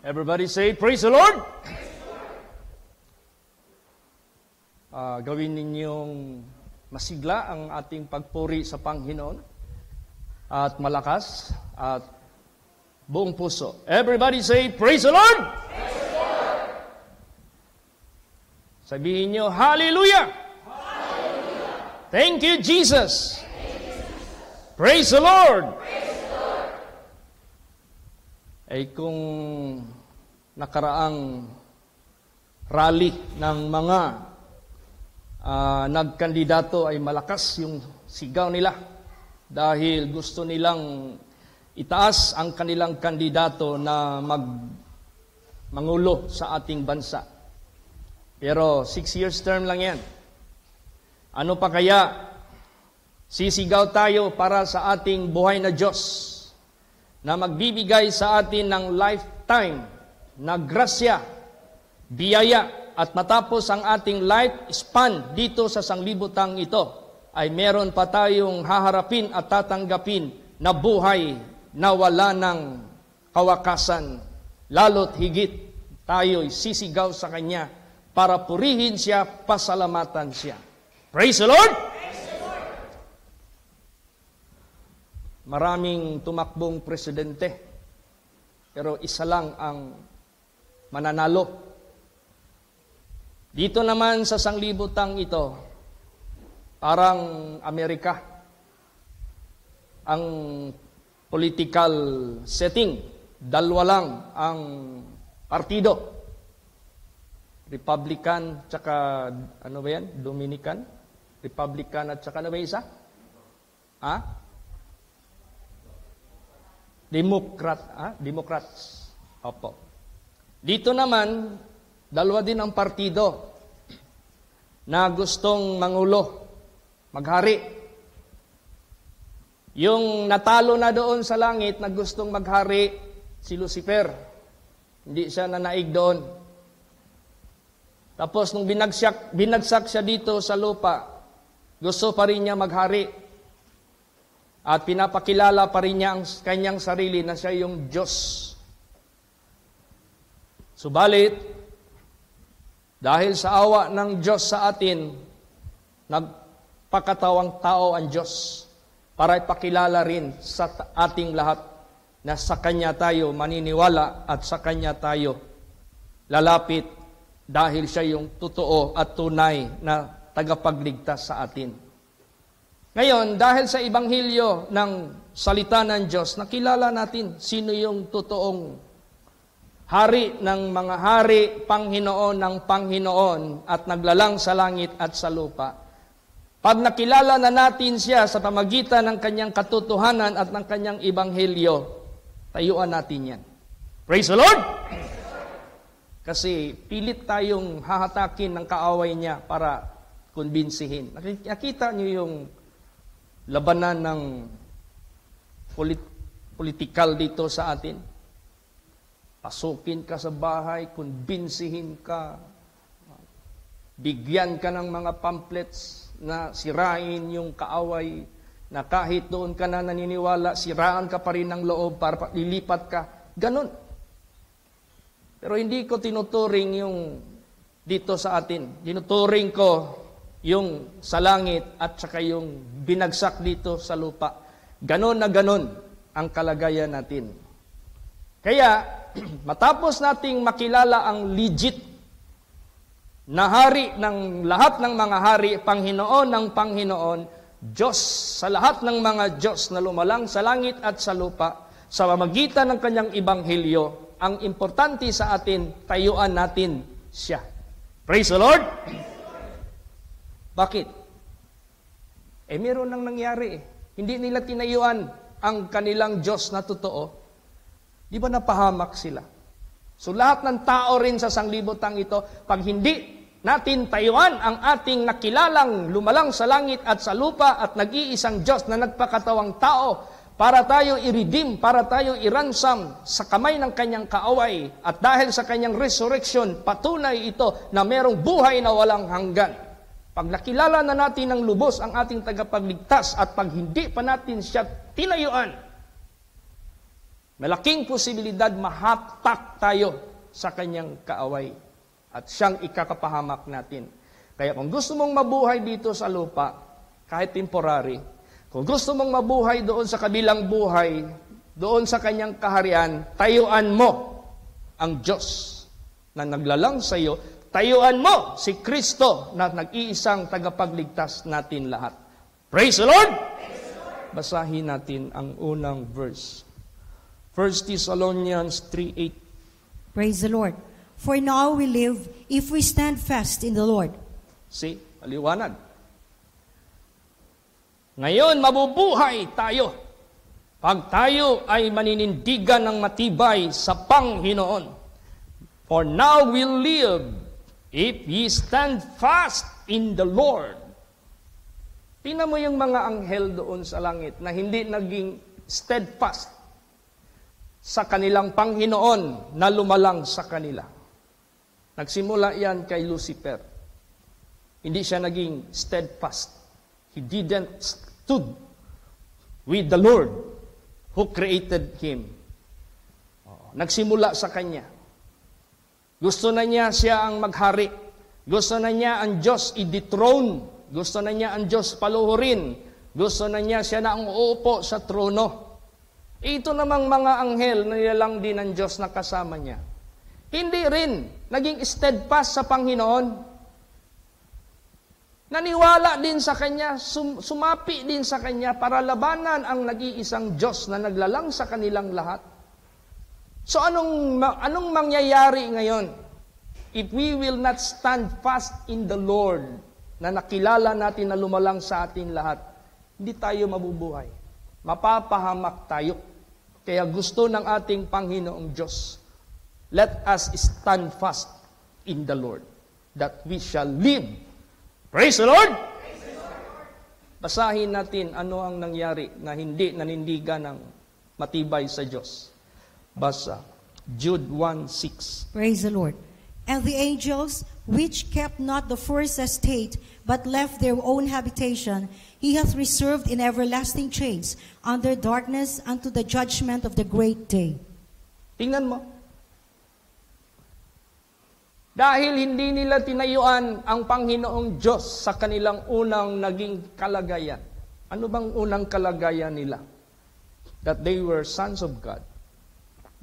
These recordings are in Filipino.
Everybody say, Praise the Lord! Gawin ninyong masigla ang ating pagpuri sa Panginoon at malakas at buong puso. Everybody say, Praise the Lord! Praise the Lord! Sabihin nyo, Hallelujah! Hallelujah! Thank you, Jesus! Thank you, Jesus! Praise the Lord! Praise the Lord! Ay kung nakaraang rally ng mga nagkandidato ay malakas yung sigaw nila dahil gusto nilang itaas ang kanilang kandidato na mangulo sa ating bansa. Pero 6 years term lang yan. Ano pa kaya sisigaw tayo para sa ating buhay na Diyos na magbibigay sa atin ng lifetime na grasya, biyaya, at matapos ang ating life span dito sa sanglibutang ito, ay meron pa tayong haharapin at tatanggapin na buhay na wala ng kawakasan. Lalo't higit tayo'y sisigaw sa Kanya para purihin Siya, pasalamatan Siya. Praise the Lord! Praise the Lord! Maraming tumakbong presidente, pero isa lang ang mananalo. Dito naman sa sanglibutang ito, parang Amerika, ang political setting, dalawa lang ang partido. Republican, tsaka ano ba yan? Dominican? Republican at tsaka ano ba isa? Democrats. Opo. Dito naman, dalawa din ang partido na gustong mangulo, maghari. Yung natalo na doon sa langit na gustong maghari, si Lucifer. Hindi siya nanaig doon. Tapos nung binagsak siya dito sa lupa, gusto pa rin niya maghari. At pinapakilala pa rin niya ang kanyang sarili na siya yung Diyos. Subalit, dahil sa awa ng Diyos sa atin, nagpakatawang tao ang Diyos para ipakilala rin sa ating lahat na sa Kanya tayo maniniwala at sa Kanya tayo lalapit dahil siya yung totoo at tunay na tagapagligtas sa atin. Ngayon, dahil sa Ebanghelyo ng salita ng Diyos, nakilala natin sino yung totoong hari ng mga hari, Panginoon ng Panginoon, at naglalang sa langit at sa lupa. Pag nakilala na natin siya sa pamagitan ng kanyang katotohanan at ng kanyang Ebanghelyo, tayuan natin yan. Praise the Lord! Kasi pilit tayong hahatakin ng kaaway niya para kumbinsihin. Nakita niyo yung labanan ng politikal dito sa atin. Pasukin ka sa bahay, kumbinsihin ka, bigyan ka ng mga pamphlets na sirain yung kaaway, na kahit doon ka na naniniwala, siraan ka pa rin ng loob para lilipat ka. Ganon. Pero hindi ko tinuturing yung dito sa atin. Tinuturing ko yung sa langit at saka yung binagsak dito sa lupa. Ganon na ganon ang kalagayan natin. Kaya, matapos nating makilala ang legit na hari ng lahat ng mga hari, Panginoon ng Panginoon, Diyos sa lahat ng mga Diyos na lumalang sa langit at sa lupa, sa pamamagitan ng kanyang Ebanghelyo, ang importante sa atin, tayuan natin siya. Praise the Lord! Bakit? Meron nang nangyari. Hindi nila tinayuan ang kanilang Diyos na totoo. Di ba napahamak sila? So lahat ng tao rin sa sanglibutang ito, pag hindi natin tayuan ang ating nakilalang lumalang sa langit at sa lupa at nag-iisang Diyos na nagpakatawang tao para tayo i-redeem, para tayo i-ransom sa kamay ng kanyang kaaway, at dahil sa kanyang resurrection, patunay ito na merong buhay na walang hanggan. Pag nakilala na natin ng lubos ang ating tagapagligtas at pag hindi pa natin siya tinayuan, Malaking posibilidad mahatak tayo sa kanyang kaaway at siyang ikakapahamak natin. Kaya kung gusto mong mabuhay dito sa lupa, kahit temporary, kung gusto mong mabuhay doon sa kabilang buhay, doon sa kanyang kaharian, tayuan mo ang Diyos na naglalang sa iyo, tayuan mo si Kristo na nag-iisang tagapagligtas natin lahat. Praise the Lord! Basahin natin ang unang verse. 1 Thessalonians 3:8. Praise the Lord. For now we live if we stand fast in the Lord. See, maliwanag. Ngayon, mabubuhay tayo pag tayo ay maninindigan ng matibay sa Panginoon. For now we live if ye stand fast in the Lord. Tingnan mo yung mga anghel doon sa langit na hindi naging steadfast sa kanilang Panginoon na lumalang sa kanila. Nagsimula yan kay Lucifer. Hindi siya naging steadfast. He didn't stood with the Lord who created him. Nagsimula sa kanya. Gusto na niya siya ang maghari. Gusto na niya ang Diyos i-dethrone. Gusto na niya ang Diyos paluhurin. Gusto na niya siya na ang uupo sa trono. Ito namang mga anghel na nilalang din ng Diyos na kasama niya. Hindi rin naging steadfast sa Panginoon. Naniwala din sa Kanya, sumapi din sa Kanya para labanan ang nag-iisang Diyos na naglalang sa kanilang lahat. So anong mangyayari ngayon? If we will not stand fast in the Lord, na nakilala natin na lumalang sa atin lahat, hindi tayo mabubuhay. Mapapahamak tayo. Kaya gusto ng ating Panginoong Diyos, let us stand fast in the Lord, that we shall live. Praise the Lord! Praise the Lord. Basahin natin ano ang nangyari na hindi nanindigan ng matibay sa Diyos. Basa, Jude 1:6. Praise the Lord. And the angels, which kept not the first estate, but left their own habitation, he hath reserved in everlasting chains, under darkness unto the judgment of the great day. Tingnan mo. Dahil hindi nila tinayuan ang Panginoong Diyos sa kanilang unang naging kalagayan. Ano bang unang kalagayan nila? That they were sons of God.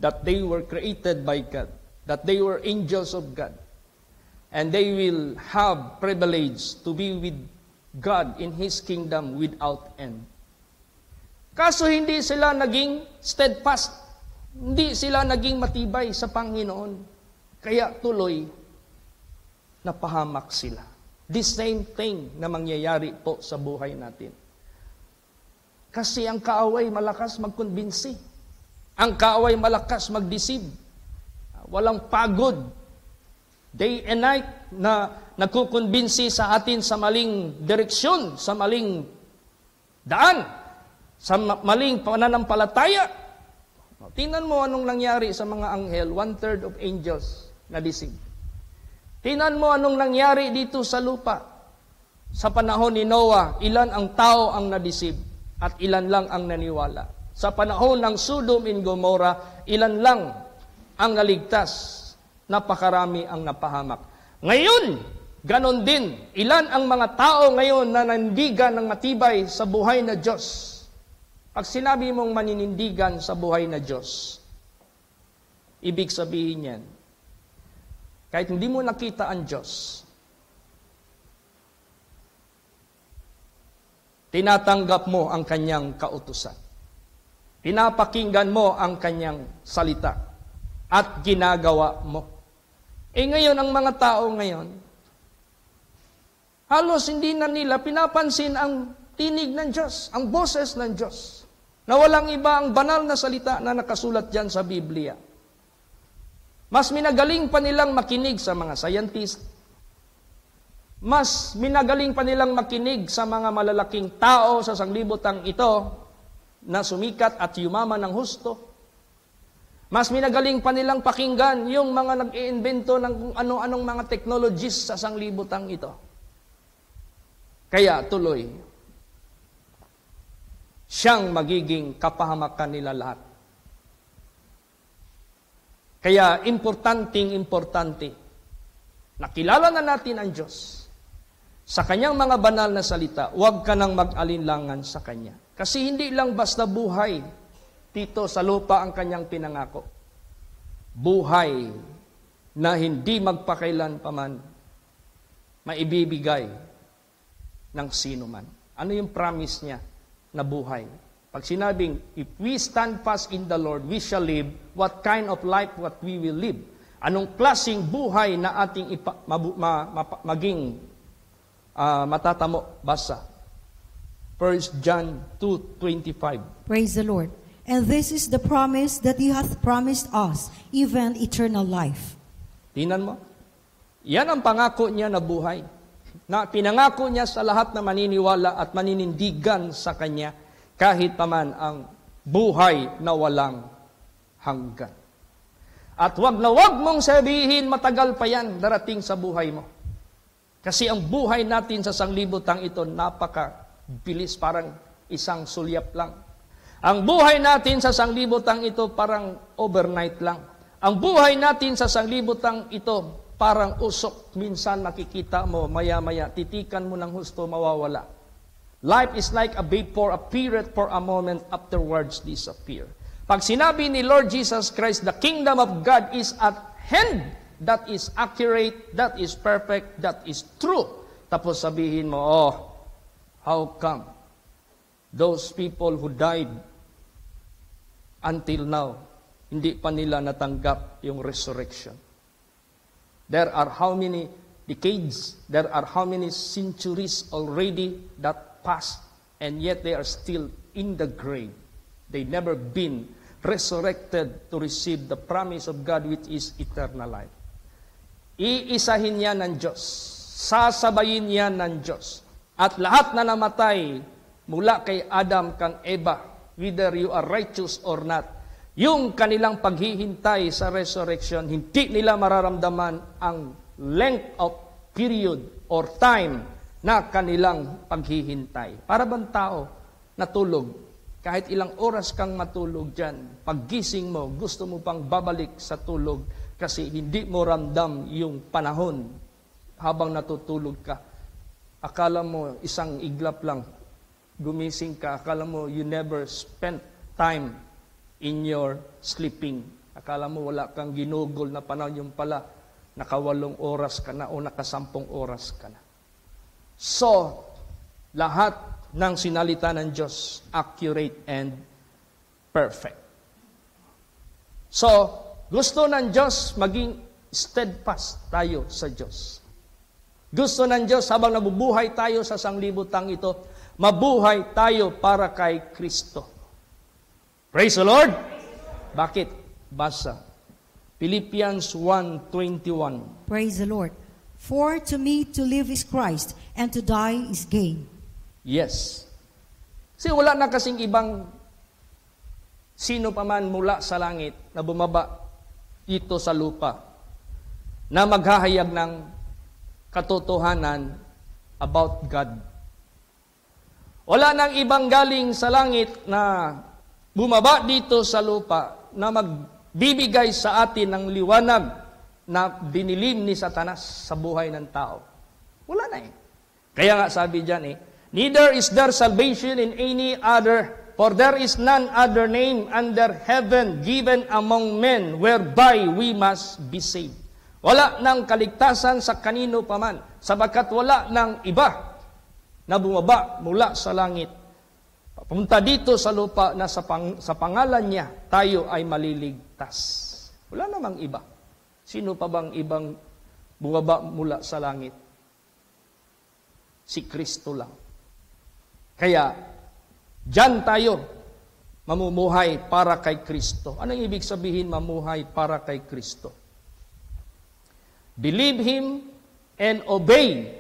That they were created by God. That they were angels of God. And they will have privilege to be with God in His kingdom without end. Kaso hindi sila naging steadfast. Hindi sila naging matibay sa Panginoon. Kaya tuloy, napahamak sila. The same thing na mangyayari po sa buhay natin. Kasi ang kaaway malakas magkonbinsi. Ang kaaway malakas mag-deceive. Walang pagod. Day and night na nagkukonbinsi sa atin sa maling direksyon, sa maling daan, sa maling pananampalataya. Tingnan mo anong nangyari sa mga anghel, 1/3 of angels na deceive. Tingnan mo anong nangyari dito sa lupa. Sa panahon ni Noah, ilan ang tao ang na-deceive at ilan lang ang naniwala. Sa panahon ng Sodom and Gomorrah, ilan lang ang naligtas, napakarami ang napahamak. Ngayon, ganon din, ilan ang mga tao ngayon na nandigan ng matibay sa buhay na Diyos. Pag sinabi mong maninindigan sa buhay na Diyos, ibig sabihin yan, kahit hindi mo nakita ang Diyos, tinatanggap mo ang Kanyang kautusan. Pinapakinggan mo ang Kanyang salita at ginagawa mo. Ngayon, ang mga tao ngayon, halos hindi na nila pinapansin ang tinig ng Diyos, ang boses ng Diyos, na walang iba ang banal na salita na nakasulat dyan sa Biblia. Mas minagaling pa nilang makinig sa mga scientist, mas minagaling pa nilang makinig sa mga malalaking tao sa sanglibutang ito na sumikat at yumaman ng husto. Mas minagaling pa nilang pakinggan yung mga nag-iimbento ng kung ano-anong mga technologies sa sanglibutang ito. Kaya tuloy, siyang magiging kapahamakan nila lahat. Kaya importante, nakilala na natin ang Diyos. Sa Kanyang mga banal na salita, huwag ka nang mag-alinlangan sa Kanya. Kasi hindi lang basta buhay dito sa lupa ang Kanyang pinangako. Buhay na hindi magpakailan paman maibibigay ng sino man. Ano yung promise niya na buhay? Pag sinabing, if we stand fast in the Lord, we shall live. What kind of life what we will live? Anong klaseng buhay na ating maging matatamo? Basa. 1 John 2:25. Praise the Lord. And this is the promise that He hath promised us, even eternal life. Tingnan mo. Yan ang pangako niya na buhay. Na pinangako niya sa lahat na maniniwala at maninindigan sa Kanya, kahit paman ang buhay na walang hanggan. At wag na wag mong sabihin matagal pa yan darating sa buhay mo. Kasi ang buhay natin sa sanglibutang ito napakabilis, parang isang sulyap lang. Ang buhay natin sa sanglibutang ito parang overnight lang. Ang buhay natin sa sanglibutang ito parang usok. Minsan makikita mo, maya-maya, titikan mo ng husto, mawawala. Life is like a vapor, appeareth for a moment, afterwards disappear. Pag sinabi ni Lord Jesus Christ, the kingdom of God is at hand, that is accurate, that is perfect, that is true. Tapos sabihin mo, oh, how come those people who died until now, hindi pa nila natanggap yung resurrection? There are how many decades, there are how many centuries already that passed, and yet they are still in the grave. They never been resurrected to receive the promise of God, which is eternal life. Iisahin yan ng Diyos. Sasabayin yan ng Diyos. At lahat na namatay mula kay Adam kang Eva, whether you are righteous or not, yung kanilang paghihintay sa resurrection, hindi nila mararamdaman ang length of period or time na kanilang paghihintay. Para bang tao natulog, kahit ilang oras kang matulog dyan, paggising mo, gusto mo pang babalik sa tulog kasi hindi mo ramdam yung panahon habang natutulog ka. Akala mo isang iglap lang, gumising ka, akala mo you never spent time in your sleeping. Akala mo wala kang ginugol na panahon, yung pala naka8 oras ka na o naka10 oras ka na. So, lahat ng sinalita ng Diyos, accurate and perfect. So, gusto ng Diyos maging steadfast tayo sa Diyos. Gusto ng Diyos habang nabubuhay tayo sa sanglibutang ito, mabuhay tayo para kay Kristo. Praise the Lord! Bakit? Basa. Philippians 1:21. Praise the Lord. For to me to live is Christ, and to die is gain. Yes. Kasi wala na kasing ibang sino pa man mula sa langit na bumaba dito sa lupa na maghahayag ng katotohanan about God. Wala nang ibang galing sa langit na bumaba dito sa lupa na magbibigay sa atin ng liwanag na binilim ni Satanas sa buhay ng tao. Wala na eh. Kaya nga sabi dyan neither is there salvation in any other, for there is none other name under heaven given among men whereby we must be saved. Wala nang kaligtasan sa kanino paman, sabagkat wala nang iba na bumaba mula sa langit. Papunta dito sa lupa na sa pangalan niya, tayo ay maliligtas. Wala namang iba. Sino pa bang ibang bumaba mula sa langit? Si Kristo lang. Kaya, dyan tayo mamumuhay para kay Kristo. Anong ibig sabihin mamuhay para kay Kristo? Believe Him and obey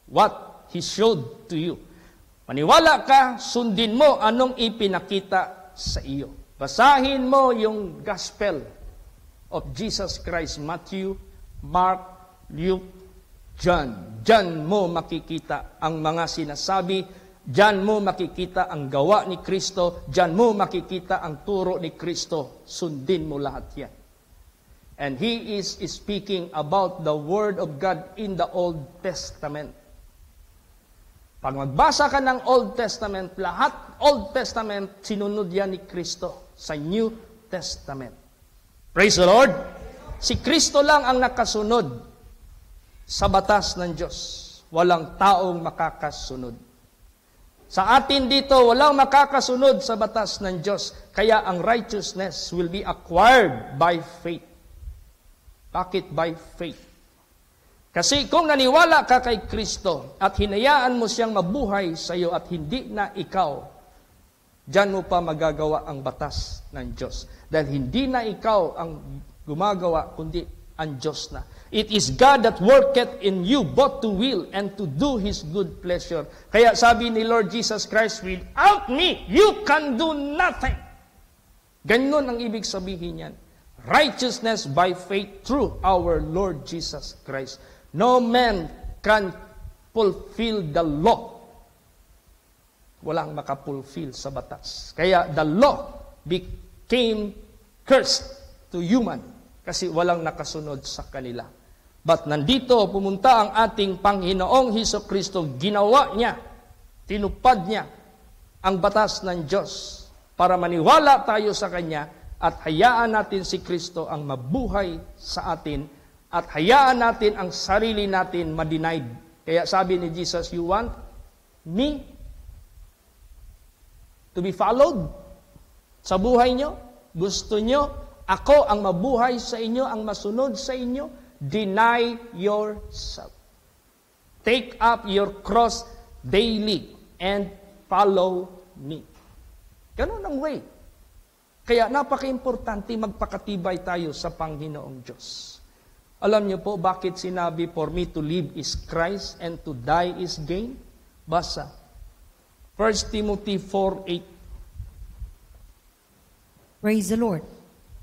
what He showed to you. Maniwala ka, sundin mo anong ipinakita sa iyo. Basahin mo yung gospel of Jesus Christ, Matthew, Mark, Luke, John. Diyan mo makikita ang mga sinasabi, diyan mo makikita ang gawa ni Kristo, diyan mo makikita ang turo ni Kristo. Sundin mo lahat yan. And he is speaking about the Word of God in the Old Testament. Pag magbasa ka ng Old Testament, lahat Old Testament, sinunod yan ni Kristo sa New Testament. Praise the Lord! Si Kristo lang ang nakasunod sa batas ng Diyos. Walang taong makakasunod. Sa atin dito, walang makakasunod sa batas ng Diyos. Kaya ang righteousness will be acquired by faith. Bakit by faith? Kasi kung naniwala ka kay Kristo at hinayaan mo siyang mabuhay sa iyo at hindi na ikaw, diyan mo pa magagawa ang batas ng Diyos. Dahil hindi na ikaw ang gumagawa, kundi ang Diyos na. It is God that worketh in you both to will and to do His good pleasure. Kaya sabi ni Lord Jesus Christ, without me, you can do nothing. Ganun ang ibig sabihin yan. Righteousness by faith through our Lord Jesus Christ. No man can fulfill the law. Walang makapulfill sa batas. Kaya the law became cursed to human kasi walang nakasunod sa kanila. But nandito pumunta ang ating Panginoong Hesukristo, ginawa niya, tinupad niya ang batas ng Diyos para maniwala tayo sa Kanya at hayaan natin si Kristo ang mabuhay sa atin at hayaan natin ang sarili natin ma-denied. Kaya sabi ni Jesus, you want me to be followed sa buhay nyo? Gusto nyo ako ang mabuhay sa inyo, ang masunod sa inyo? Deny yourself. Take up your cross daily and follow me. Ganun ang way. Kaya napaka-importante magpakatibay tayo sa Panginoong Diyos. Alam niyo po bakit sinabi, for me to live is Christ and to die is gain? Basa. 1 Timothy 4:8. Praise the Lord.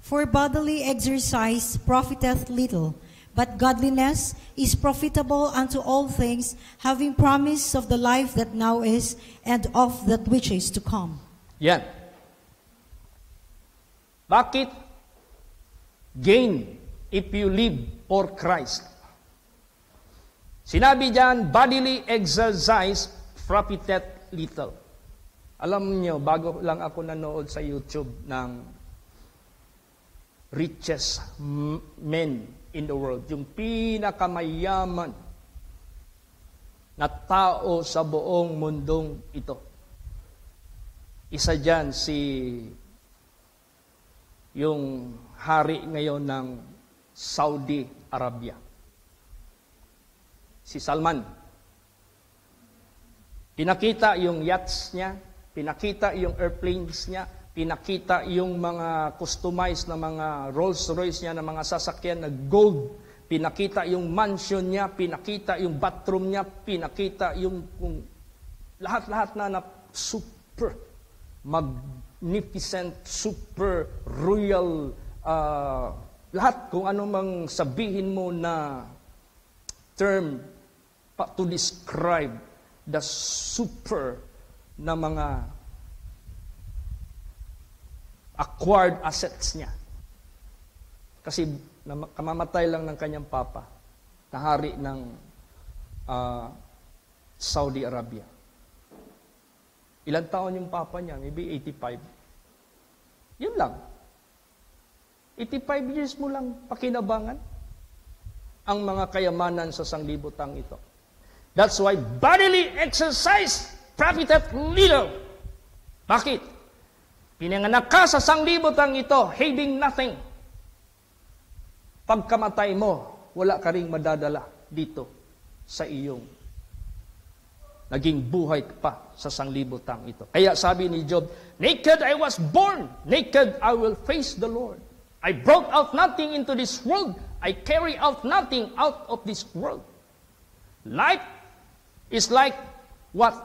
For bodily exercise profiteth little, but godliness is profitable unto all things, having promise of the life that now is, and of that which is to come. Yan. Bakit gain if you live for Christ? Sinabi diyan, bodily exercise profiteth little. Alam niyo, bago lang ako nanood sa YouTube ng richest men in the world, yung pinakamayaman na tao sa buong mundong ito. Isa diyan yung hari ngayon ng Saudi Arabia. Si Salman. Pinakita yung yachts niya, pinakita yung airplanes niya, pinakita yung mga customized na mga Rolls Royce niya, na mga sasakyan na gold. Pinakita yung mansion niya, pinakita yung bathroom niya, pinakita yung lahat-lahat na super magnificent, super royal, lahat kung ano mang sabihin mo na term to describe the super na mga acquired assets niya. Kasi kamamatay lang ng kanyang papa na hari ng Saudi Arabia. Ilang taon yung papa niya? Maybe 85. Yun lang. 85 years mo lang pakinabangan ang mga kayamanan sa sanglibutang ito. That's why bodily exercise profiteth little. Bakit? Pinanganak ka sa sanglibutang ito, having nothing. Pagkamatay mo, wala ka ring madadala dito sa iyong naging buhay pa sa sanglibutang ito. Kaya sabi ni Job, naked I was born, naked I will face the Lord. I brought out nothing into this world, I carry out nothing out of this world. Life is like what?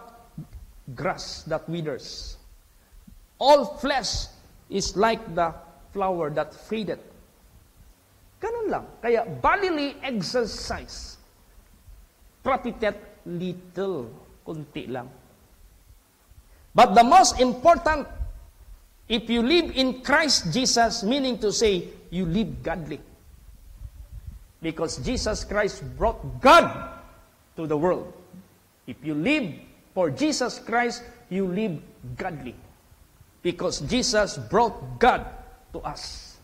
Grass that withers. All flesh is like the flower that fadeth. Ganun lang. Kaya bodily exercise profiteth little. Kunti lang. But the most important, if you live in Christ Jesus, meaning to say, you live godly. Because Jesus Christ brought God to the world. If you live for Jesus Christ, you live godly. Because Jesus brought God to us.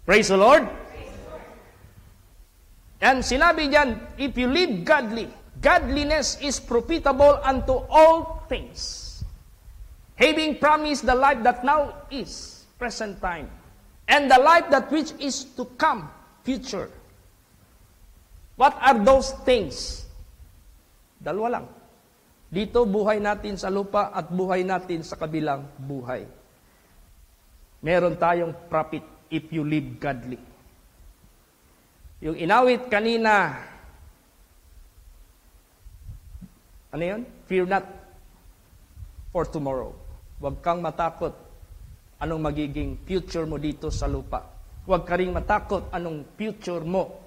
Praise the Lord. And sinabi diyan, if you live godly, godliness is profitable unto all things. Having promised the life that now is, present time, and the life that which is to come, future. What are those things? Dalawa lang. Dito buhay natin sa lupa at buhay natin sa kabilang buhay. Meron tayong profit if you live godly. Yung inawit kanina, ano yun? Fear not for tomorrow. Huwag kang matakot anong magiging future mo dito sa lupa. Huwag ka ring matakot anong future mo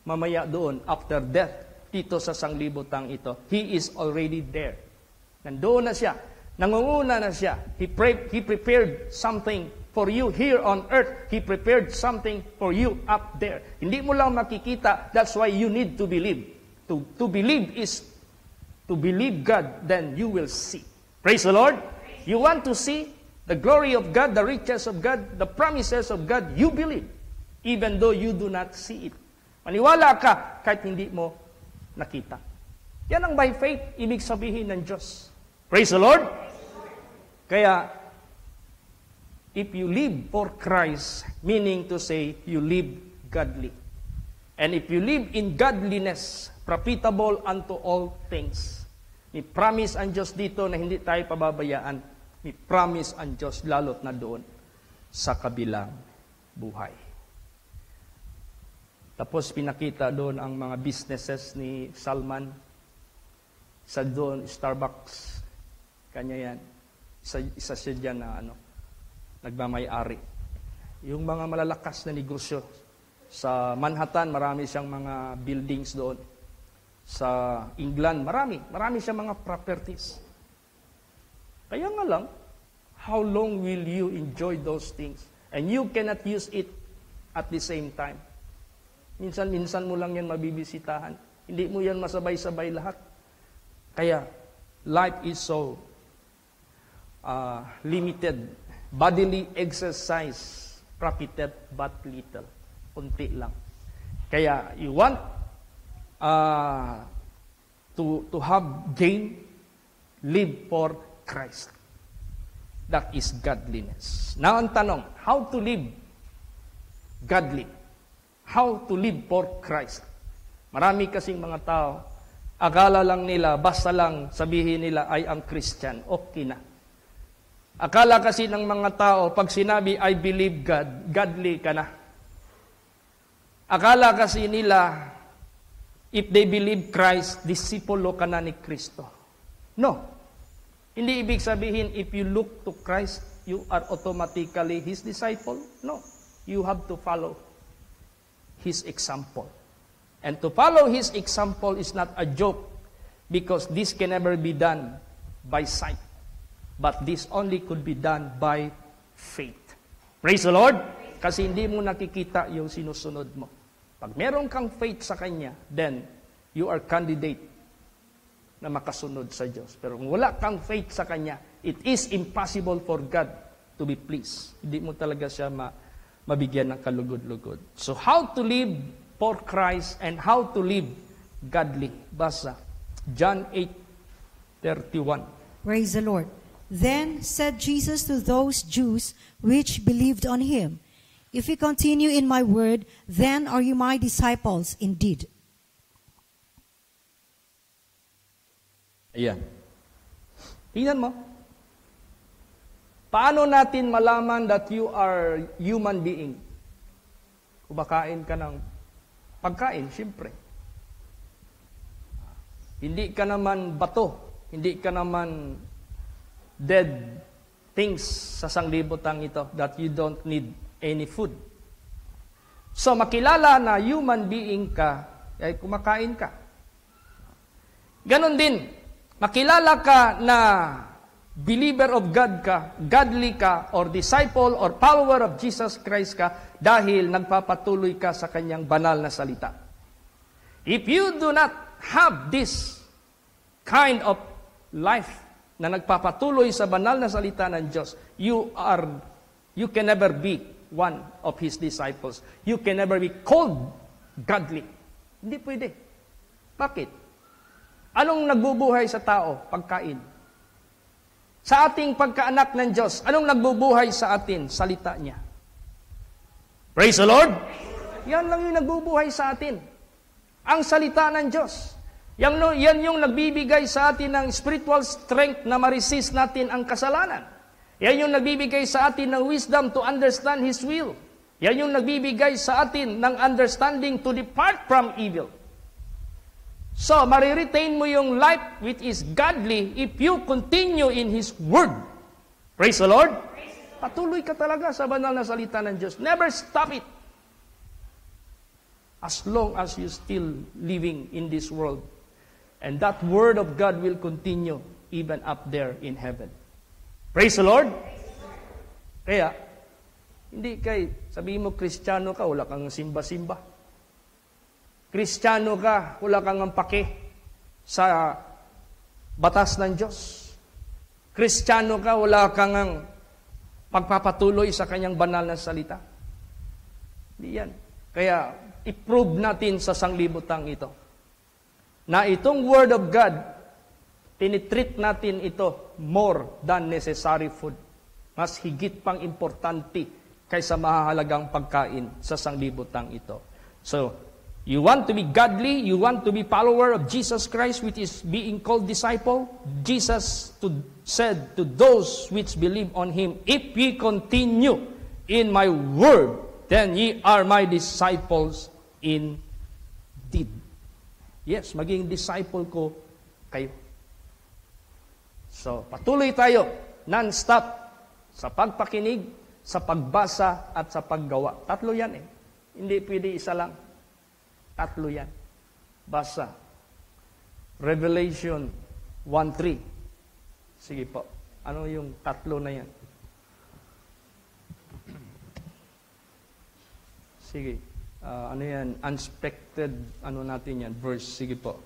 mamaya doon after death dito sa sanglibutang ito. He is already there. Nandoon na siya. Nangunguna na siya. He prepared something for you here on earth. He prepared something for you up there. Hindi mo lang makikita. That's why you need to believe. To believe is to believe God, then you will see. Praise the Lord. You want to see the glory of God, the riches of God, the promises of God, you believe. Even though you do not see it. Maniwala ka kahit hindi mo nakita. Yan ang by faith, ibig sabihin ng Diyos. Praise the Lord. Kaya, if you live for Christ, meaning to say, you live godly. And if you live in godliness, profitable unto all things. May promise ang Diyos dito na hindi tayo pababayaan. May promise ang Diyos lalo't na doon sa kabilang buhay. Tapos pinakita doon ang mga businesses ni Salman. Isa doon, Starbucks. Kanya yan. Isa siya dyan na nagmamay-ari. Yung mga malalakas na negosyo. Sa Manhattan, marami siyang mga buildings doon. Sa England, marami siyang mga properties. Kaya nga lang, how long will you enjoy those things? And you cannot use it at the same time. Minsan mo lang yan mabibisitahan. Hindi mo yan masabay-sabay lahat. Kaya, life is so limited. Bodily exercise profited but little. Kunti lang. Kaya, you want to have gain, live for Christ. That is godliness. Now, ang tanong, how to live godly? How to live for Christ? Marami kasing mga tao, akala lang nila, basta lang sabihin nila ay ang Christian, okay na. Akala kasi ng mga tao, pag sinabi, I believe God, godly ka na. Akala kasi nila, if they believe Christ, disipulo ka na ni Kristo. No. Hindi ibig sabihin, if you look to Christ, you are automatically His disciple. No. You have to follow His example. And to follow His example is not a joke, because this can never be done by sight. But this only could be done by faith. Praise the Lord! Kasi hindi mo nakikita yung sinusunod mo. Pag meron kang faith sa Kanya, then you are candidate na makasunod sa Diyos. Pero kung wala kang faith sa Kanya, it is impossible for God to be pleased. Hindi mo talaga siya mabigyan ng kalugod-lugod. So how to live for Christ and how to live godly. Basa, John 8:31. Praise the Lord. Then said Jesus to those Jews which believed on Him, if you continue in my word, then are you my disciples indeed. Ayan. Tingnan mo. Paano natin malaman that you are human being? Kumakain ka ng pagkain, siyempre. Hindi ka naman bato. Hindi ka naman dead things sa sanglibutang ito that you don't need any food. So, makilala na human being ka, ay kumakain ka. Ganon din, makilala ka na believer of God ka, godly ka, or disciple or follower of Jesus Christ ka dahil nagpapatuloy ka sa Kanyang banal na salita. If you do not have this kind of life na nagpapatuloy sa banal na salita ng Diyos, you can never be one of His disciples. You can never be called godly. Hindi pwede. Bakit? Anong nagbubuhay sa tao? Pagkain. Sa ating pagkaanak ng Diyos, anong nagbubuhay sa atin? Salita niya. Praise the Lord! Yan lang yung nagbubuhay sa atin. Ang salita ng Diyos. Yan yung nagbibigay sa atin ng spiritual strength na ma-resist natin ang kasalanan. Yan yung nagbibigay sa atin ng wisdom to understand His will. Yan yung nagbibigay sa atin ng understanding to depart from evil. So, mariretain mo yung life which is godly if you continue in His Word. Praise the Lord. Patuloy ka talaga sa banal na salita ng Diyos. Never stop it. As long as you still living in this world. And that Word of God will continue even up there in heaven. Praise the Lord. Kaya, hindi sabihin mo Kristiyano ka, wala kang simba-simba. Kristiyano ka, wala kang pake sa batas ng Diyos. Kristiyano ka, wala kang pagpapatuloy sa kanyang banal na salita. Hindi yan. Kaya, i-prove natin sa sanglibutang ito na itong Word of God, tinitreat natin ito more than necessary food. Mas higit pang importante kaysa mahalagang pagkain sa sanglibutang ito. So, you want to be godly, you want to be follower of Jesus Christ, which is being called disciple. Jesus said to those which believe on Him, if ye continue in my word, then ye are my disciples indeed. Yes, maging disciple ko kayo. So, patuloy tayo, non-stop, sa pagpakinig, sa pagbasa, at sa paggawa. Tatlo yan eh. Hindi pwede isa lang. Tatlo yan. Basa. Revelation 1:3. Sige po. Ano yung tatlo na yan? Sige. Ano yan? Unexpected, ano natin yan? Verse. Sige po.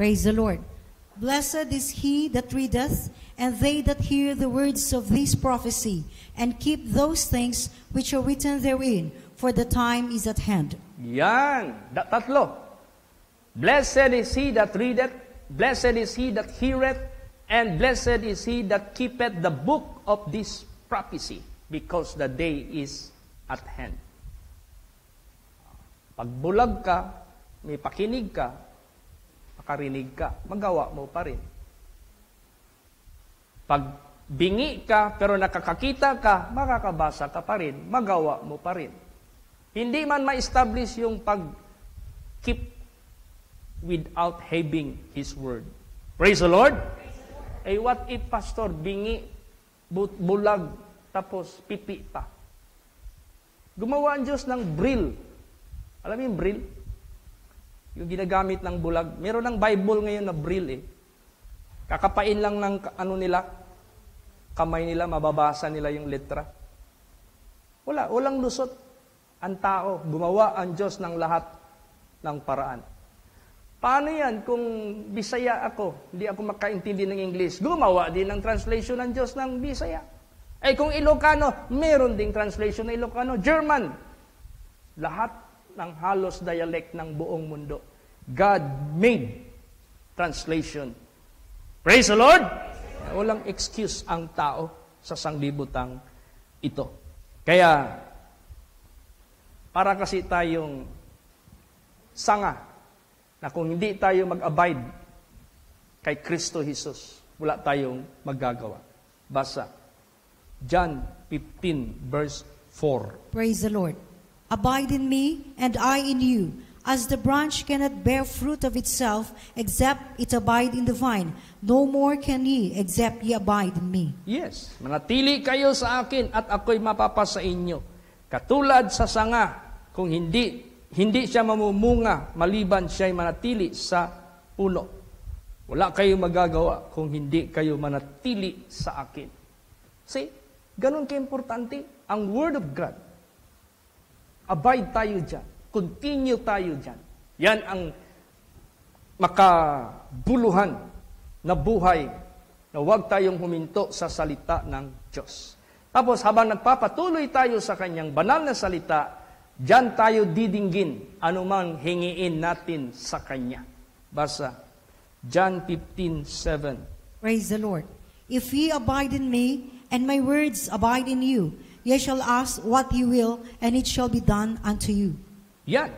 Praise the Lord. Blessed is he that readeth, and they that hear the words of this prophecy, and keep those things which are written therein, for the time is at hand. Yan. Tatlo. Blessed is he that readeth, blessed is he that heareth, and blessed is he that keepeth the book of this prophecy, because the day is at hand. Pagbulag ka, may pakinig ka, makarinig ka, magawa mo pa rin. Pag bingi ka, pero nakakakita ka, makakabasa ka pa rin, magawa mo pa rin. Hindi man ma-establish yung pag-keep without having His Word. Praise the Lord! Eh, what if, Pastor, bingi, bulag, tapos pipi pa? Gumawa ang Diyos ng brill. Alam mo yung brill? Yung ginagamit ng bulag. Meron ng Bible ngayon na brill eh. Kakapain lang ng kamay nila, mababasa nila yung letra. Walang lusot. Ang tao, gumawa ang Diyos ng lahat ng paraan. Paano yan kung Bisaya ako, hindi ako makaintindi ng English? Gumawa din ng translation ng Diyos ng Bisaya. Eh kung Ilocano, meron ding translation ng Ilocano. German, lahat ng halos dialect ng buong mundo. God made translation. Praise the Lord! Walang excuse ang tao sa sanglibutang ito. Kaya, para kasi tayong sanga na kung hindi tayo mag-abide kay Kristo Jesus, wala tayong magagawa. Basa. John 15 verse 4. Praise the Lord. Abide in me, and I in you. As the branch cannot bear fruit of itself, except it abide in the vine, no more can ye, except ye abide in me. Yes, manatili kayo sa akin, at ako'y mapapa sa inyo. Katulad sa sanga, kung hindi siya mamumunga, maliban siya'y manatili sa puno. Wala kayong magagawa kung hindi kayo manatili sa akin. See, ganun ka-importante ang Word of God. Abide tayo dyan. Continue tayo dyan. Yan ang makabuluhan na buhay na huwag tayong huminto sa salita ng Diyos. Tapos habang nagpapatuloy tayo sa kanyang banal na salita, diyan tayo didinggin anumang hingiin natin sa kanya. Basa, John 15:7. Praise the Lord. If ye abide in me, and my words abide in you, ye shall ask what ye will, and it shall be done unto you. Yan.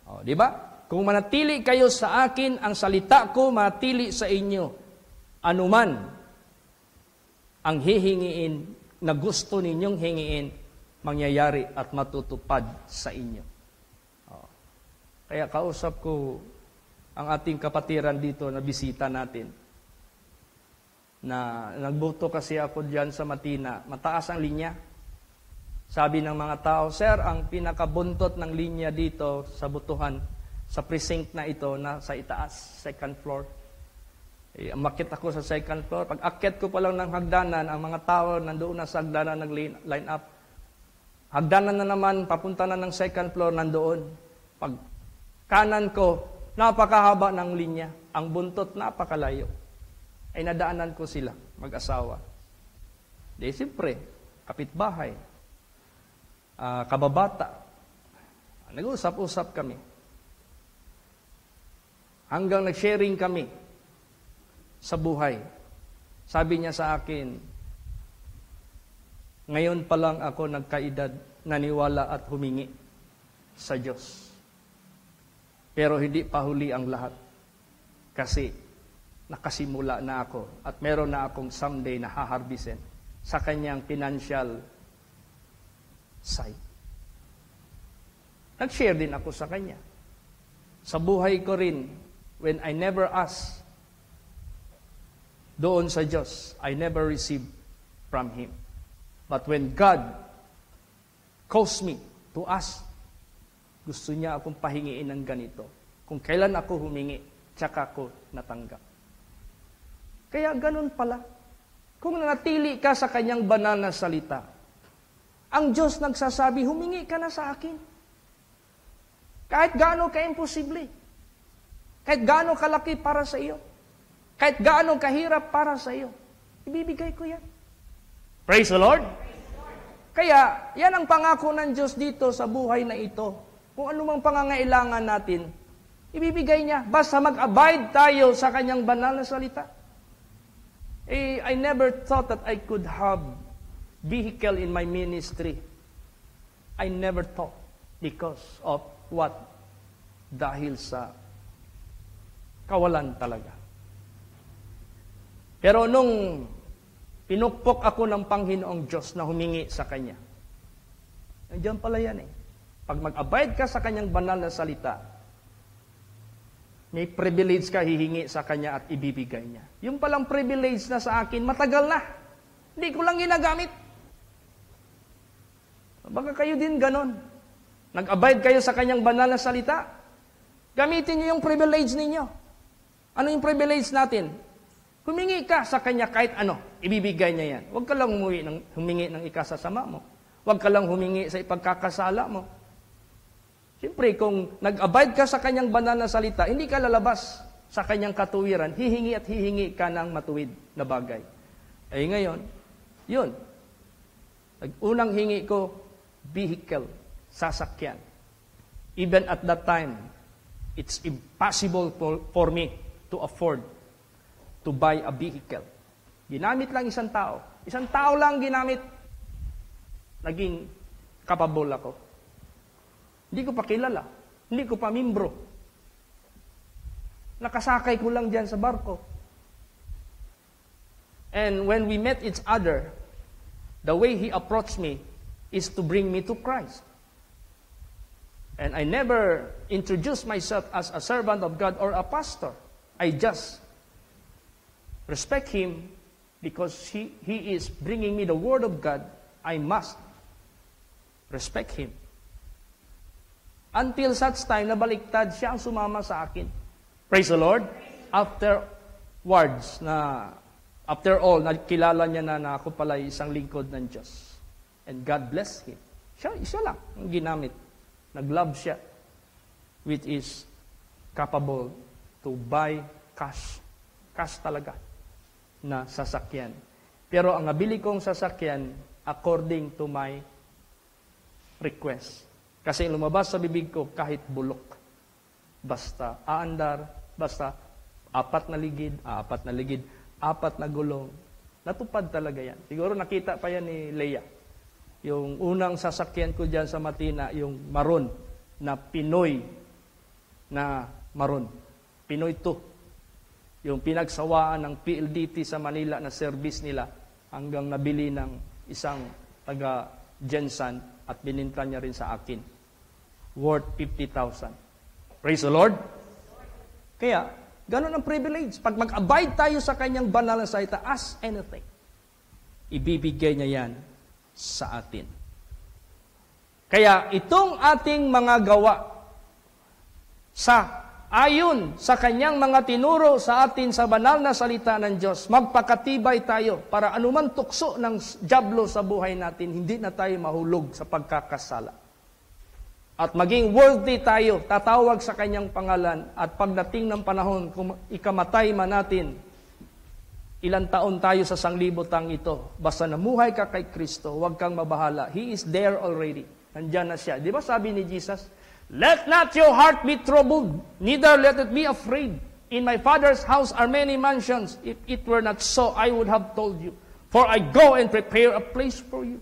O, di ba? Kung manatili kayo sa akin, ang salita ko manatili sa inyo. Anuman ang hihingiin na gusto ninyong hingiin, mangyayari at matutupad sa inyo. O, kaya kausap ko ang ating kapatiran dito na bisita natin. Na nagboto kasi ako diyan sa Matina, mataas ang linya. Sabi ng mga tao, Sir, ang pinakabuntot ng linya dito sa butuhan, sa precinct na ito, na sa itaas, second floor. Umakyat ako sa second floor. Pag akyat ko pa lang ng hagdanan, ang mga tao nandoon na sa hagdanan nag-line up. Hagdanan na naman, papunta na ng second floor, nandoon. Pag kanan ko, napakahaba ng linya. Ang buntot, napakalayo. Ay nadaanan ko sila, mag-asawa. Di siyempre, kapitbahay, kababata. Nag-usap-usap kami. Hanggang nag-sharing kami sa buhay. Sabi niya sa akin, ngayon pa lang ako nagkaedad, naniwala at humingi sa Diyos. Pero hindi pa huli ang lahat. Kasi nakasimula na ako at meron na akong someday na haharbisin sa kanyang financial side. Nag-share din ako sa kanya. Sa buhay ko rin, when I never ask doon sa Diyos, I never receive from Him. But when God calls me to ask, gusto niya akong pahingiin ng ganito. Kung kailan ako humingi, tsaka ako natanggap. Kaya ganun pala. Kung nanatili ka sa kanyang banal na salita, ang Diyos nagsasabi, humingi ka na sa akin. Kahit gaano ka-imposible. Kahit gaano kalaki para sa iyo. Kahit gaano kahirap para sa iyo. Ibibigay ko yan. Praise the Lord. Kaya, yan ang pangako ng Diyos dito sa buhay na ito. Kung anumang pangangailangan natin, ibibigay niya. Basta mag-abide tayo sa kanyang banal na salita. I never thought that I could have vehicle in my ministry. I never thought because of what? Dahil sa kawalan talaga. Pero nung pinukpok ako ng Panginoong Diyos na humingi sa Kanya, nandiyan pala yan eh. Pag mag-abide ka sa Kanyang banal na salita, may privilege ka hihingi sa Kanya at ibibigay niya. Yung palang privilege na sa akin, matagal na. Hindi ko lang ginagamit. Baka kayo din ganon. Nag-abide kayo sa Kanyang banal na salita. Gamitin niyo yung privilege ninyo. Ano yung privilege natin? Humingi ka sa Kanya kahit ano, ibibigay niya yan. Huwag ka lang humingi ng ikasasama mo. Huwag ka lang humingi sa ipagkakasala mo. Siyempre, kung nag-abide ka sa kanyang banal na salita, hindi ka lalabas sa kanyang katuwiran, hihingi at hihingi ka ng matuwid na bagay. Ay ngayon, yun. Unang hingi ko, vehicle, sasakyan. Even at that time, it's impossible for me to afford to buy a vehicle. Ginamit lang isang tao. Isang tao lang ginamit. Naging capable ako. Hindi ko pa kilala. Hindi ko pa membro. Nakasakay ko lang dyan sa barko. And when we met each other, the way he approached me is to bring me to Christ. And I never introduced myself as a servant of God or a pastor. I just respect him because he is bringing me the Word of God. I must respect him. Until such time, nabaliktad siya ang sumama sa akin. Praise the Lord. After all, nakilala niya na ako pala isang lingkod ng Diyos. And God bless him. Siya lang ang ginamit. Nag-love siya. which is capable to buy cash. Cash talaga na sasakyan. Pero ang nabili kong sasakyan, according to my request. Kasi lumabas sa bibig ko kahit bulok. Basta aandar, basta 4 na ligid, 4 na gulong. Natupad talaga yan. Siguro nakita pa yan ni Leia. Yung unang sasakyan ko dyan sa Matina, yung maroon na Pinoy na maroon. Pinoy 2. Yung pinagsawaan ng PLDT sa Manila na service nila hanggang nabili ng isang taga Jensan at bininta niya rin sa akin. Worth 50,000. Praise the Lord. Kaya, ganun ang privilege. Pag mag-abide tayo sa kanyang banal na salita, ask anything. Ibibigay niya yan sa atin. Kaya itong ating mga gawa ayon sa kanyang mga tinuro sa atin sa banal na salita ng Diyos, magpakatibay tayo para anuman tukso ng dyablo sa buhay natin, hindi na tayo mahulog sa pagkakasala. At maging worthy tayo, tatawag sa kanyang pangalan, at pagdating ng panahon, kung ikamatay man natin, ilang taon tayo sa sanglibotang ito, basta namuhay ka kay Kristo, huwag kang mabahala. He is there already. Nandyan na siya. Di ba sabi ni Jesus, let not your heart be troubled, neither let it be afraid. In my Father's house are many mansions. If it were not so, I would have told you. For I go and prepare a place for you.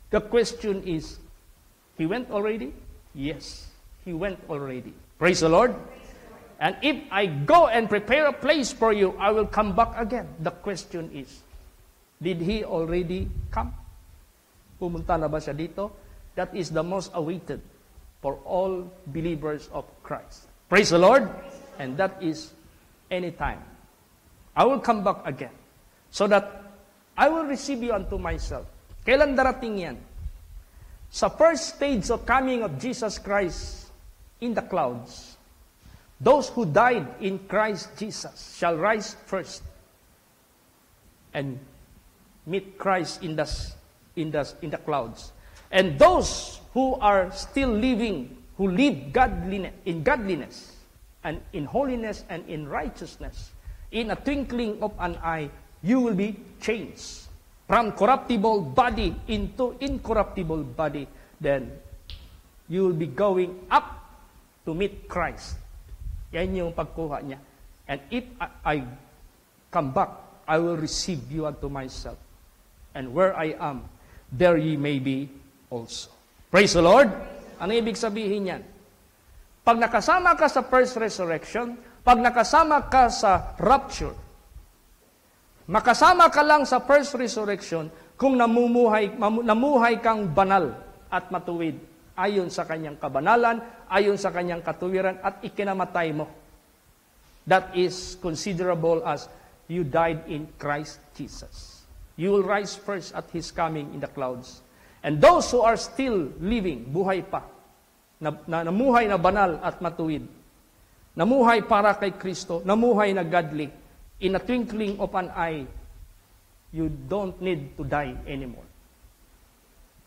The question is, He went already? Yes, He went already. Praise the Lord. And if I go and prepare a place for you, I will come back again. The question is, did He already come? Pumunta na ba siya dito? That is the most awaited for all believers of Christ. Praise the Lord. And that is anytime. I will come back again. So that I will receive you unto myself. Kailan darating yan? Sa first stage of coming of Jesus Christ in the clouds, those who died in Christ Jesus shall rise first and meet Christ in the clouds. And those who are still living, who live in godliness and in holiness and in righteousness, in a twinkling of an eye, you will be changed from corruptible body into incorruptible body. Then you will be going up to meet Christ. Yan yung pagkuha niya. And if I come back, I will receive you unto myself. And where I am, there ye may be also. Praise the Lord. Ano ibig sabihin yan? Pag nakasama ka sa first resurrection, pag nakasama ka sa rapture, makasama ka lang sa first resurrection kung namuhay kang banal at matuwid ayon sa kanyang kabanalan, ayon sa kanyang katuwiran, at ikinamatay mo. That is considerable as you died in Christ Jesus. You will rise first at His coming in the clouds. And those who are still living, buhay pa, namuhay na banal at matuwid, namuhay para kay Kristo, namuhay na godly, in a twinkling of an eye, you don't need to die anymore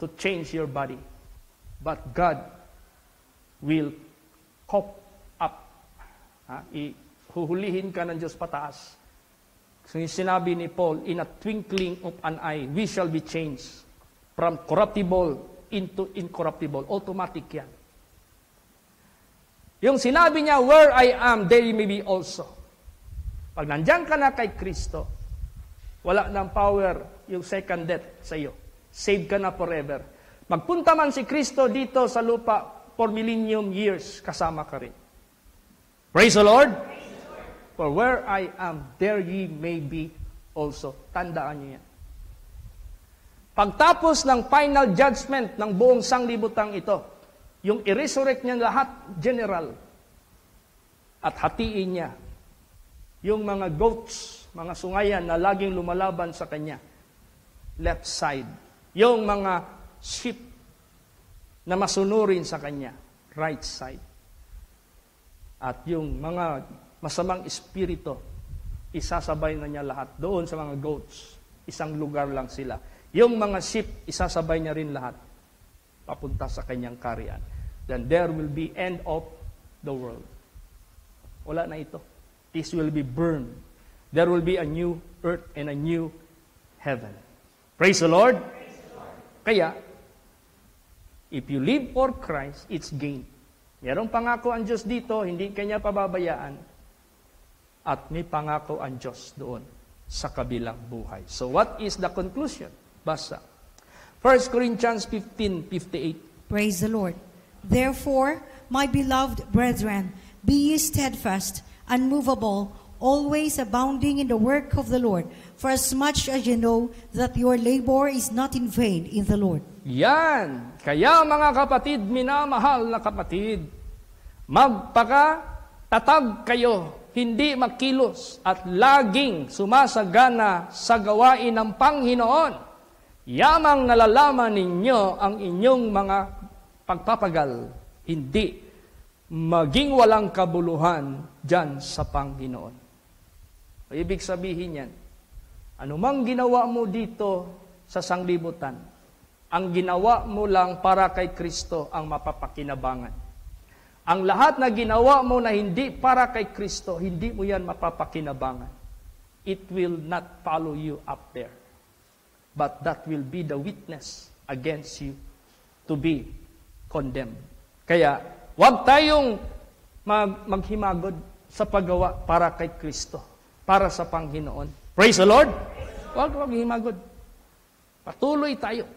to change your body. But God will cop up. Huhulihin ka ng Diyos pataas. So sinabi ni Paul, in a twinkling of an eye, we shall be changed from corruptible into incorruptible. Automatic yan. Yung sinabi niya, where I am, there you may be also. Pag nandyan ka na kay Kristo, wala ng power yung second death sa iyo. Saved ka na forever. Magpunta man si Kristo dito sa lupa for millennium years, kasama ka rin. Praise the Lord. For where I am, there ye may be also. Tandaan niyo yan. Pagtapos ng final judgment ng buong sanglibutang ito, yung i-resurrect niya lahat, general, at hatiin niya yung mga goats, mga sungayan na laging lumalaban sa kanya, left side. Yung mga sheep na masunurin sa kanya, right side. At yung mga masamang espiritu, isasabay na niya lahat. Doon sa mga goats, isang lugar lang sila. Yung mga sheep, isasabay niya rin lahat. Papunta sa kanyang kariyan. Then there will be end of the world. Wala na ito. This will be burned. There will be a new earth and a new heaven. Praise the Lord. Kaya, if you live for Christ, it's gain. Mayroong pangako ang Diyos dito, hindi kanya pababayaan. At may pangako ang Diyos doon sa kabilang buhay. So what is the conclusion? Basa. 1 Corinthians 15:58. Praise the Lord. Therefore, my beloved brethren, be ye steadfast, unmovable, always abounding in the work of the Lord, for as much as you know that your labor is not in vain in the Lord. Yan. Kaya mga kapatid, minamahal na kapatid, magpakatatag kayo, hindi makilos, at laging sumasagana sa gawain ng Panginoon. Yamang nalalaman ninyo ang inyong mga pagpapagal, hindi maging walang kabuluhan dyan sa Panginoon. Ibig sabihin yan, anumang ginawa mo dito sa sanglibutan, ang ginawa mo lang para kay Kristo ang mapapakinabangan. Ang lahat na ginawa mo na hindi para kay Kristo, hindi mo yan mapapakinabangan. It will not follow you up there. But that will be the witness against you to be condemned. Kaya, huwag tayong maghimagod sa paggawa para kay Kristo, para sa Panginoon. Praise the Lord! Huwag maghimagod. Patuloy tayo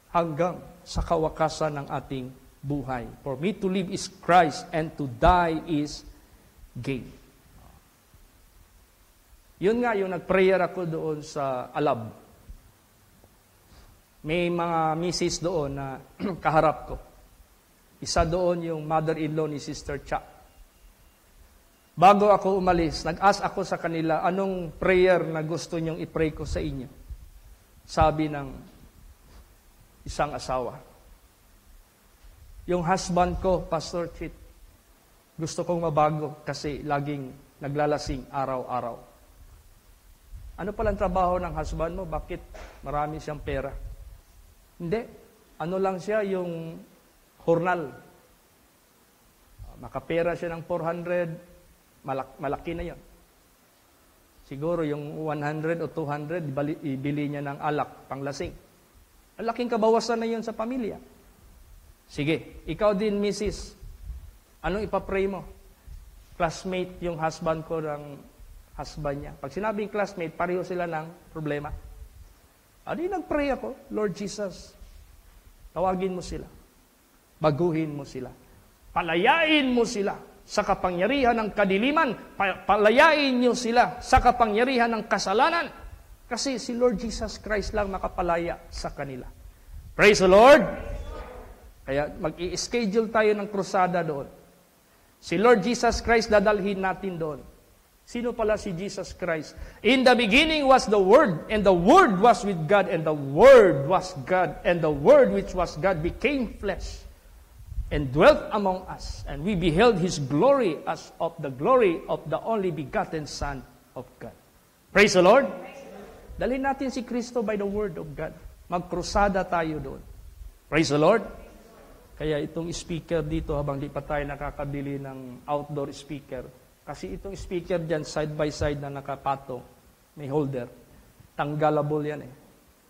hanggang sa kawakasan ng ating buhay. For me to live is Christ, and to die is gain. Yun nga, yung nag-prayer ako doon sa Alab. May mga misis doon na kaharap ko. Isa doon yung mother-in-law ni Sister Cha. Bago ako umalis, nag-ask ako sa kanila, anong prayer na gusto nyong i-pray ko sa inyo? Sabi ng isang asawa. Yung husband ko, Pastor Chit, gusto kong mabago kasi laging naglalasing araw-araw. Ano palang trabaho ng husband mo? Bakit marami siyang pera? Hindi. Ano lang siya, yung hurnal. Makapera siya ng 400, malaki na yon. Siguro yung 100 o 200, ibili niya ng alak, panglasing. Ang laking kabawasan na yon sa pamilya. Sige, ikaw din, Mrs. Anong ipapray mo? Classmate yung husband ko ng husband niya. Pag sinabing classmate, pareho sila ng problema. Adi nagpray ako, Lord Jesus, tawagin mo sila. Baguhin mo sila. Palayain mo sila sa kapangyarihan ng kadiliman. Palayain niyo sila sa kapangyarihan ng kasalanan. Kasi si Lord Jesus Christ lang makapalaya sa kanila. Praise the Lord! Kaya mag-i-schedule tayo ng krusada doon. Si Lord Jesus Christ dadalhin natin doon. Sino pala si Jesus Christ? In the beginning was the Word, and the Word was with God, and the Word was God, and the Word which was God became flesh, and dwelt among us, and we beheld His glory as of the glory of the only begotten Son of God. Praise the Lord! Dalhin natin si Kristo by the Word of God. Magkrusada tayo doon. Praise the Lord! Kaya itong speaker dito, habang di pa tayo nakakabili ng outdoor speaker, kasi itong speaker dyan, side by side na nakapatong, may holder, tanggalable yan eh.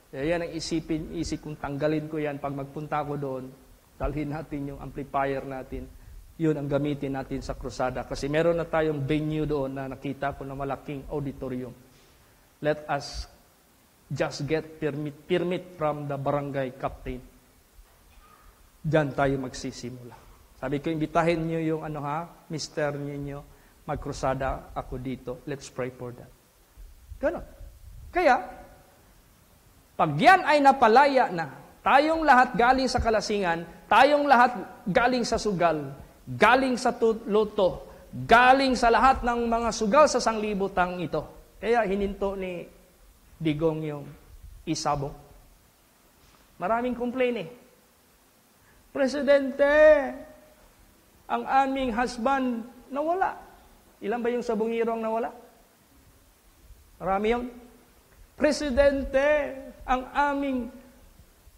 Kaya yan ang isip kong tanggalin ko yan pag magpunta ko doon, dalhin natin yung amplifier natin, yun ang gamitin natin sa krusada. Kasi meron na tayong venue doon na nakita ko na malaking auditorium. Let us just get permit from the barangay captain. Diyan tayo magsisimula. Sabi ko, imbitahin nyo yung mister ninyo, magkrusada ako dito. Let's pray for that. Ganon. Kaya, pag yan ay napalaya na, tayong lahat galing sa kalasingan, tayong lahat galing sa sugal, galing sa luto, galing sa lahat ng mga sugal sa sanglibutang ito. Kaya hininto ni Digong yung isabong. Maraming complain eh. Presidente, ang aming husband nawala. Ilan ba yung sabongiro ang nawala? Marami yun. Presidente, ang aming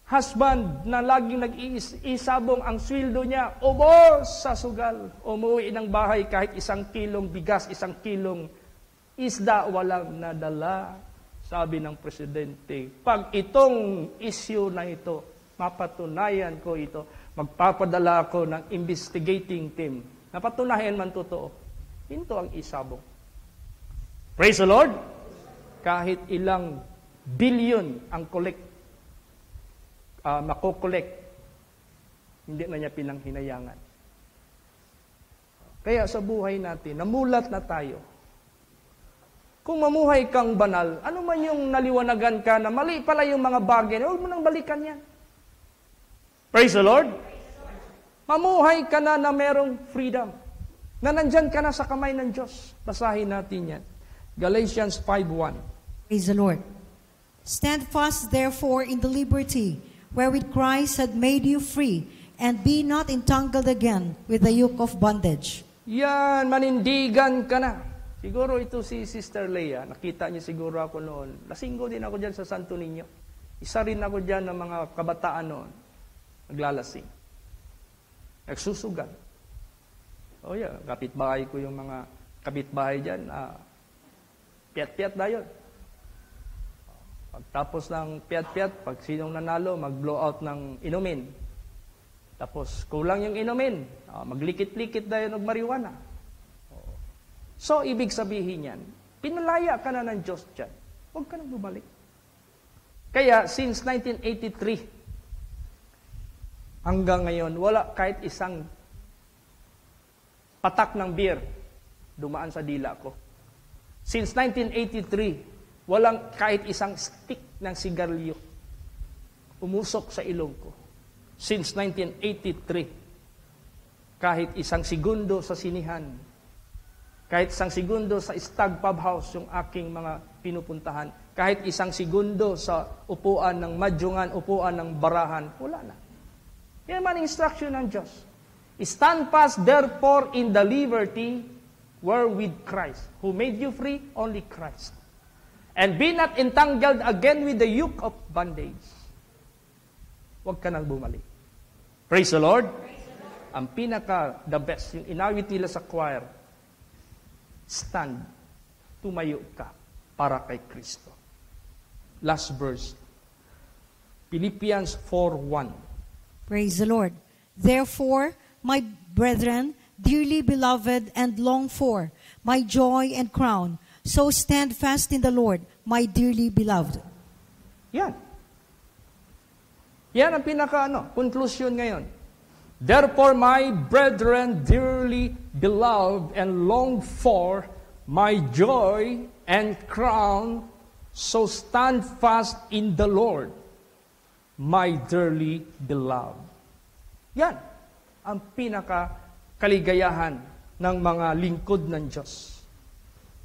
Husband na laging nag-iisabong ang sweldo niya, ubos sa sugal. Umuwi ng bahay kahit 1 kilong bigas, 1 kilong isda, walang nadala. Sabi ng presidente, pag itong issue na ito, mapatunayan ko ito, magpapadala ako ng investigating team. Napatunayan man totoo. Ito ang isabong. Praise the Lord! Kahit ilang billion ang makokolekt, hindi na niya pinanghinayangan. Kaya sa buhay natin, namulat na tayo. Kung mamuhay kang banal, ano man yung naliwanagan ka na mali pala yung mga bagay, huwag mo nang balikan yan. Praise the Lord! Mamuhay ka na merong freedom. Na nandyan ka na sa kamay ng Diyos. Basahin natin yan. Galatians 5:1. Praise the Lord. Stand fast therefore in the liberty wherewith Christ had made you free, and be not entangled again with the yoke of bondage. Yan, manindigan ka na. Siguro ito si Sister Leia, nakita niya siguro ako noon. Lasinggo din ako dyan sa Santo Niño. Isa rin ako dyan ng mga kabataan noon. Naglalasing. Nagsusugal. O yeah, kapitbahay ko yung mga kapitbahay dyan. Piat-piat na yun. Pagtapos ng piat-piat, pag sinong nanalo, mag-blow out ng inumin. Tapos kulang yung inumin, maglikit-likit na yun ng marijuana. So, ibig sabihin yan, pinalaya ka na ng Diyos dyan. Huwag ka nang bumalik. Kaya, since 1983, hanggang ngayon, wala kahit isang patak ng beer dumaan sa dila ko. Since 1983, walang kahit isang stick ng sigarilyo umusok sa ilong ko. Since 1983, kahit isang segundo sa sinihan, kahit isang segundo sa Stag Pub House, yung aking mga pinupuntahan, kahit isang segundo sa upuan ng madyungan, upuan ng barahan, wala na. Yan man instruction ng Diyos. Stand fast therefore in the liberty wherewith Christ, who made you free, only Christ. And be not entangled again with the yoke of bondage. Huwag ka nang bumalik. Praise the Lord. Ang the best, yung inawit nila sa choir, stand, tumayo ka para kay Kristo. Last verse. Philippians 4:1. Praise the Lord. Therefore, my brethren, dearly beloved and longed for, my joy and crown, so stand fast in the Lord, my dearly beloved. Yan. Yan ang conclusion ngayon. Therefore, my brethren, dearly beloved and longed for, my joy and crown, so stand fast in the Lord, my dearly beloved. Yan ang kaligayahan ng mga lingkod ng Diyos,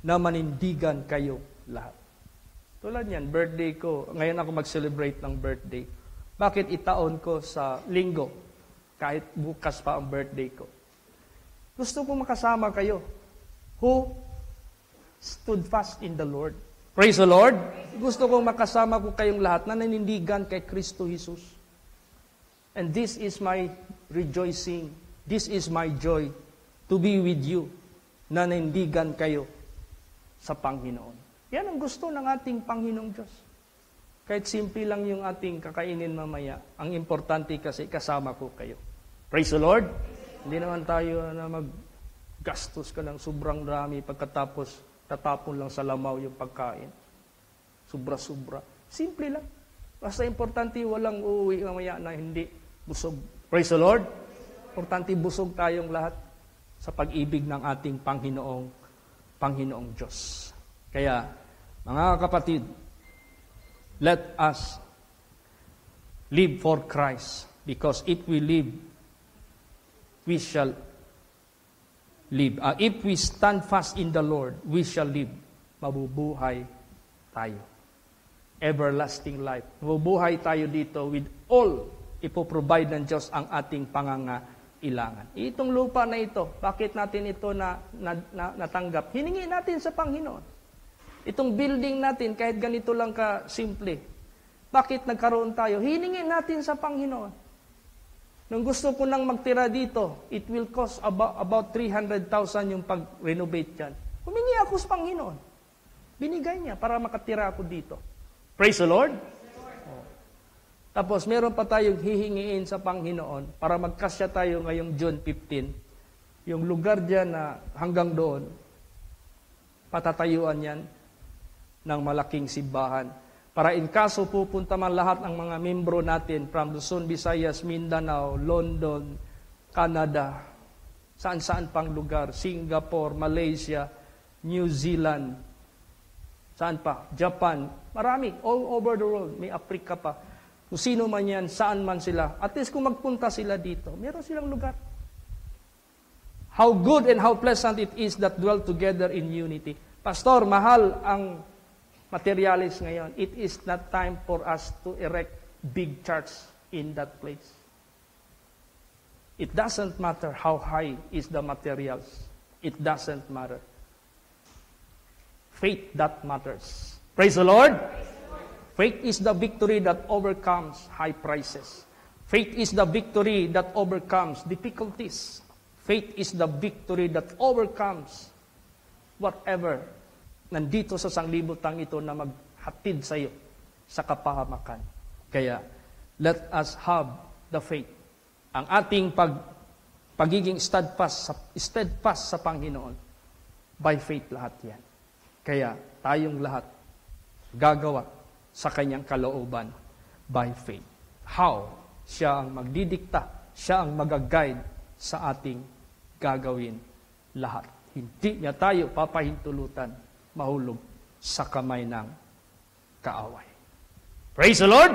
na manindigan kayo lahat. Tulad yan, birthday ko. Ngayon ako mag-celebrate ng birthday. Bakit itaon ko sa linggo? Kahit bukas pa ang birthday ko. Gusto ko makasama kayo who stood fast in the Lord. Praise the Lord. Gusto ko makasama ko kayong lahat na nanindigan kay Kristo Jesus. And this is my rejoicing. This is my joy to be with you, na nanindigan kayo sa Panginoon. Yan ang gusto ng ating Panginoong Diyos. Kahit simple lang yung ating kakainin mamaya, ang importante kasi kasama ko kayo. Praise the Lord! Hindi naman tayo na maggastos ka ng sobrang dami pagkatapos tatapon lang sa lamaw yung pagkain. Sobra-sobra. Simple lang. Basta importante walang uuwi mamaya na hindi busog. Praise the Lord! Importante busog tayong lahat sa pag-ibig ng ating Panginoong Diyos. Kaya, mga kapatid, let us live for Christ, because if we live, we shall live. If we stand fast in the Lord, we shall live. Mabubuhay tayo. Everlasting life. Mabubuhay tayo dito with all ipoprovide ng Diyos ang ating pangangailangan. Itong lupa na ito, bakit natin ito natanggap? Hiningi natin sa Panginoon. Itong building natin, kahit ganito lang ka-simple, Bakit nagkaroon tayo? Hiningin natin sa Panginoon. Nung gusto ko nang magtira dito, it will cost about 300,000 yung pag-renovate yan. Humingi ako sa Panginoon. Binigay niya para makatira ako dito. Praise the Lord. Oh. Tapos meron pa tayong hihingiin sa Panginoon para magkasya tayo ngayong June 15. Yung lugar dyan na hanggang doon, patatayuan yan ng malaking simbahan. Para in kaso pupunta man lahat ng mga membro natin from Luzon, Visayas, Mindanao, London, Canada, saan-saan pang lugar, Singapore, Malaysia, New Zealand, saan pa, Japan, marami, all over the world, may Africa pa. Kung sino man yan, saan man sila, at least kung magpunta sila dito, meron silang lugar. How good and how pleasant it is that dwell together in unity. Pastor, mahal ang materialis ngayon. It is not time for us to erect big church in that place. It doesn't matter how high is the materials. It doesn't matter. Faith that matters. Praise the Lord. Faith is the victory that overcomes high prices. Faith is the victory that overcomes difficulties. Faith is the victory that overcomes whatever nandito sa sanglibutang ito na maghatid sa iyo sa kapahamakan. Kaya, let us have the faith. Ang ating pagiging steadfast sa Panginoon, by faith lahat yan. Kaya, tayong lahat gagawa sa kanyang kalooban by faith. How? Siya ang magdidikta, siya ang mag-guide sa ating gagawin lahat. Hindi niya tayo papahintulutan mahulog sa kamay ng kaaway. Praise the Lord!